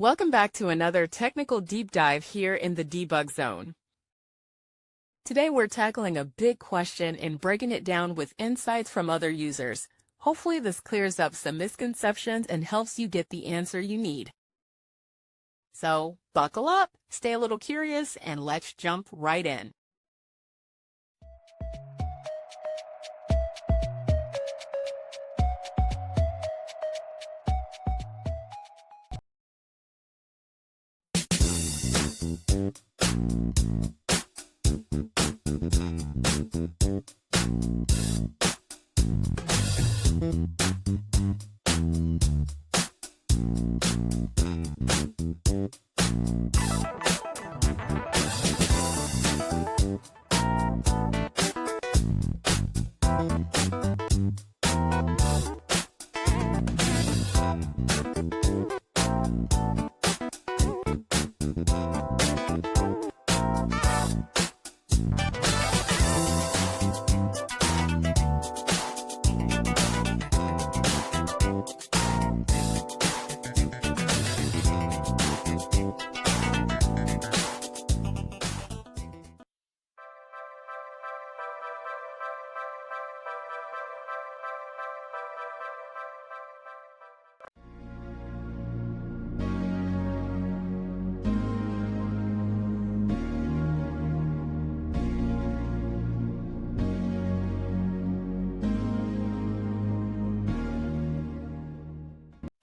Welcome back to another technical deep dive here in the debug zone. Today we're tackling a big question and breaking it down with insights from other users. Hopefully this clears up some misconceptions and helps you get the answer you need. So buckle up, stay a little curious, and let's jump right in.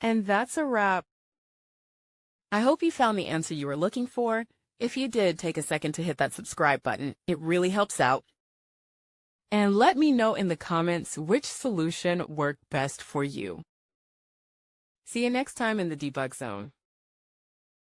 And that's a wrap. I hope you found the answer you were looking for. If you did, take a second to hit that subscribe button. It really helps out. And let me know in the comments which solution worked best for you. See you next time in the debug zone.